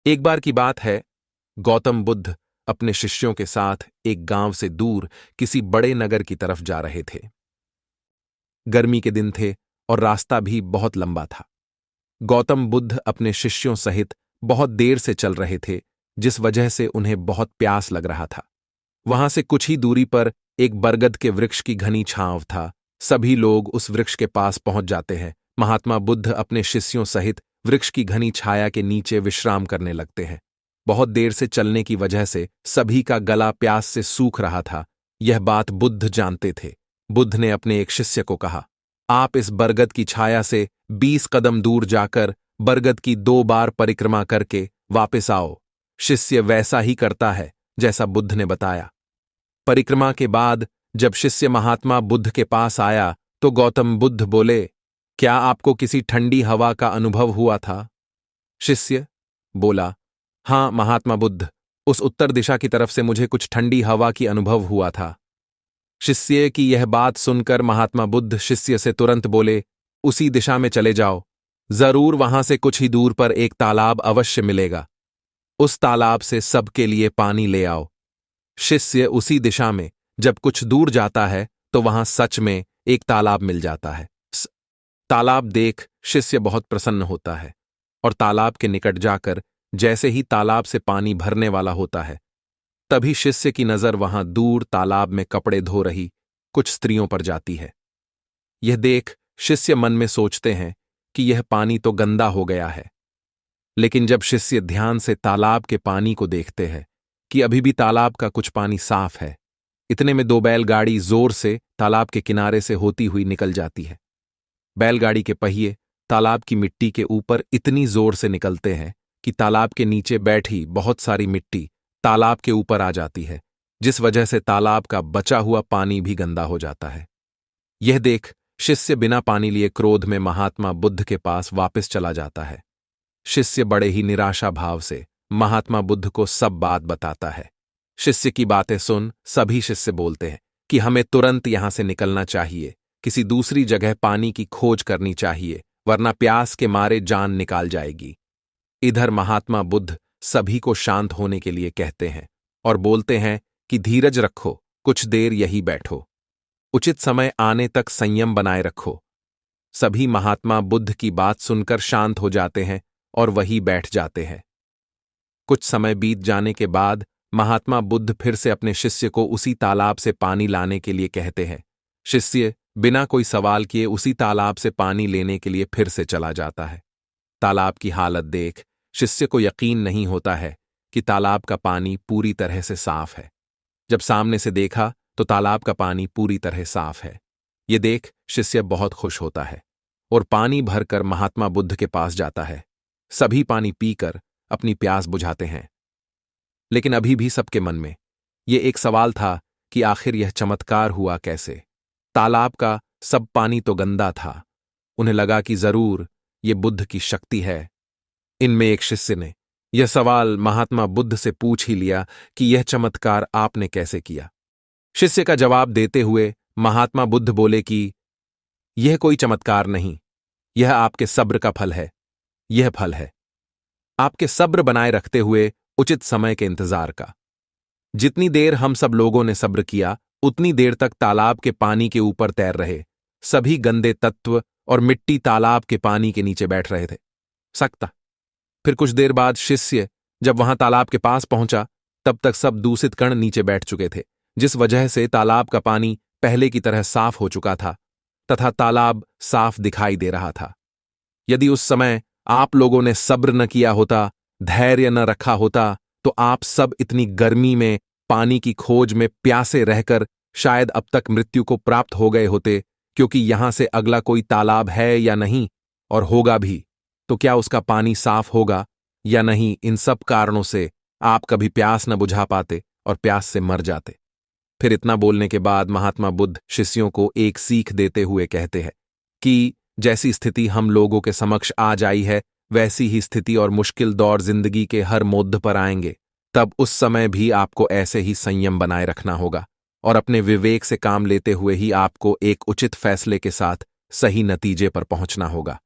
एक बार की बात है, गौतम बुद्ध अपने शिष्यों के साथ एक गांव से दूर किसी बड़े नगर की तरफ जा रहे थे। गर्मी के दिन थे और रास्ता भी बहुत लंबा था। गौतम बुद्ध अपने शिष्यों सहित बहुत देर से चल रहे थे, जिस वजह से उन्हें बहुत प्यास लग रहा था। वहां से कुछ ही दूरी पर एक बरगद के वृक्ष की घनी छांव था। सभी लोग उस वृक्ष के पास पहुंच जाते हैं। महात्मा बुद्ध अपने शिष्यों सहित वृक्ष की घनी छाया के नीचे विश्राम करने लगते हैं। बहुत देर से चलने की वजह से सभी का गला प्यास से सूख रहा था। यह बात बुद्ध जानते थे। बुद्ध ने अपने एक शिष्य को कहा, आप इस बरगद की छाया से 20 कदम दूर जाकर बरगद की 2 बार परिक्रमा करके वापस आओ। शिष्य वैसा ही करता है जैसा बुद्ध ने बताया। परिक्रमा के बाद जब शिष्य महात्मा बुद्ध के पास आया तो गौतम बुद्ध बोले, क्या आपको किसी ठंडी हवा का अनुभव हुआ था? शिष्य बोला, हां महात्मा बुद्ध, उस उत्तर दिशा की तरफ से मुझे कुछ ठंडी हवा की अनुभव हुआ था। शिष्य की यह बात सुनकर महात्मा बुद्ध शिष्य से तुरंत बोले, उसी दिशा में चले जाओ, जरूर वहां से कुछ ही दूर पर एक तालाब अवश्य मिलेगा। उस तालाब से सबके लिए पानी ले आओ। शिष्य उसी दिशा में जब कुछ दूर जाता है तो वहां सच में एक तालाब मिल जाता है। तालाब देख शिष्य बहुत प्रसन्न होता है और तालाब के निकट जाकर जैसे ही तालाब से पानी भरने वाला होता है, तभी शिष्य की नजर वहां दूर तालाब में कपड़े धो रही कुछ स्त्रियों पर जाती है। यह देख शिष्य मन में सोचते हैं कि यह पानी तो गंदा हो गया है। लेकिन जब शिष्य ध्यान से तालाब के पानी को देखते हैं कि अभी भी तालाब का कुछ पानी साफ है, इतने में 2 बैलगाड़ी जोर से तालाब के किनारे से होती हुई निकल जाती है। बैलगाड़ी के पहिए तालाब की मिट्टी के ऊपर इतनी जोर से निकलते हैं कि तालाब के नीचे बैठी बहुत सारी मिट्टी तालाब के ऊपर आ जाती है, जिस वजह से तालाब का बचा हुआ पानी भी गंदा हो जाता है। यह देख शिष्य बिना पानी लिए क्रोध में महात्मा बुद्ध के पास वापस चला जाता है। शिष्य बड़े ही निराशा भाव से महात्मा बुद्ध को सब बात बताता है। शिष्य की बातें सुन सभी शिष्य बोलते हैं कि हमें तुरंत यहां से निकलना चाहिए, किसी दूसरी जगह पानी की खोज करनी चाहिए, वरना प्यास के मारे जान निकाल जाएगी। इधर महात्मा बुद्ध सभी को शांत होने के लिए कहते हैं और बोलते हैं कि धीरज रखो, कुछ देर यही बैठो, उचित समय आने तक संयम बनाए रखो। सभी महात्मा बुद्ध की बात सुनकर शांत हो जाते हैं और वहीं बैठ जाते हैं। कुछ समय बीत जाने के बाद महात्मा बुद्ध फिर से अपने शिष्य को उसी तालाब से पानी लाने के लिए कहते हैं। शिष्य बिना कोई सवाल किए उसी तालाब से पानी लेने के लिए फिर से चला जाता है। तालाब की हालत देख शिष्य को यकीन नहीं होता है कि तालाब का पानी पूरी तरह से साफ है। जब सामने से देखा तो तालाब का पानी पूरी तरह साफ है। ये देख शिष्य बहुत खुश होता है और पानी भरकर महात्मा बुद्ध के पास जाता है। सभी पानी पीकर अपनी प्यास बुझाते हैं। लेकिन अभी भी सबके मन में ये एक सवाल था कि आखिर यह चमत्कार हुआ कैसे? तालाब का सब पानी तो गंदा था। उन्हें लगा कि जरूर ये बुद्ध की शक्ति है। इनमें एक शिष्य ने यह सवाल महात्मा बुद्ध से पूछ ही लिया कि यह चमत्कार आपने कैसे किया? शिष्य का जवाब देते हुए महात्मा बुद्ध बोले कि यह कोई चमत्कार नहीं, यह आपके सब्र का फल है। यह फल है आपके सब्र बनाए रखते हुए उचित समय के इंतजार का। जितनी देर हम सब लोगों ने सब्र किया, उतनी देर तक तालाब के पानी के ऊपर तैर रहे सभी गंदे तत्व और मिट्टी तालाब के पानी के नीचे बैठ रहे थे। सकता फिर कुछ देर बाद शिष्य जब वहां तालाब के पास पहुंचा, तब तक सब दूषित कण नीचे बैठ चुके थे, जिस वजह से तालाब का पानी पहले की तरह साफ हो चुका था तथा तालाब साफ दिखाई दे रहा था। यदि उस समय आप लोगों ने सब्र न किया होता, धैर्य न रखा होता, तो आप सब इतनी गर्मी में पानी की खोज में प्यासे रहकर शायद अब तक मृत्यु को प्राप्त हो गए होते, क्योंकि यहां से अगला कोई तालाब है या नहीं, और होगा भी तो क्या उसका पानी साफ होगा या नहीं, इन सब कारणों से आप कभी प्यास न बुझा पाते और प्यास से मर जाते। फिर इतना बोलने के बाद महात्मा बुद्ध शिष्यों को एक सीख देते हुए कहते हैं कि जैसी स्थिति हम लोगों के समक्ष आ जाई है, वैसी ही स्थिति और मुश्किल दौर जिंदगी के हर मोड़ पर आएंगे। तब उस समय भी आपको ऐसे ही संयम बनाए रखना होगा और अपने विवेक से काम लेते हुए ही आपको एक उचित फैसले के साथ सही नतीजे पर पहुंचना होगा।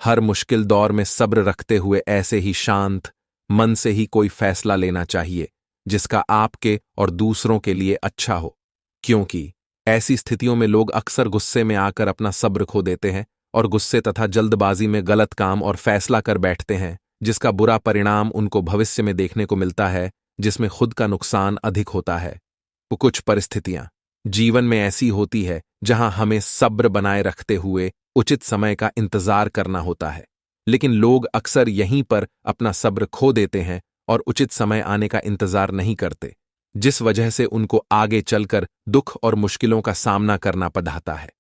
हर मुश्किल दौर में सब्र रखते हुए ऐसे ही शांत, मन से ही कोई फैसला लेना चाहिए जिसका आपके और दूसरों के लिए अच्छा हो, क्योंकि ऐसी स्थितियों में लोग अक्सर गुस्से में आकर अपना सब्र खो देते हैं और गुस्से तथा जल्दबाजी में गलत काम और फैसला कर बैठते हैं, जिसका बुरा परिणाम उनको भविष्य में देखने को मिलता है, जिसमें खुद का नुकसान अधिक होता है। कुछ परिस्थितियां जीवन में ऐसी होती है जहां हमें सब्र बनाए रखते हुए उचित समय का इंतजार करना होता है, लेकिन लोग अक्सर यहीं पर अपना सब्र खो देते हैं और उचित समय आने का इंतजार नहीं करते, जिस वजह से उनको आगे चलकर दुख और मुश्किलों का सामना करना पड़ता है।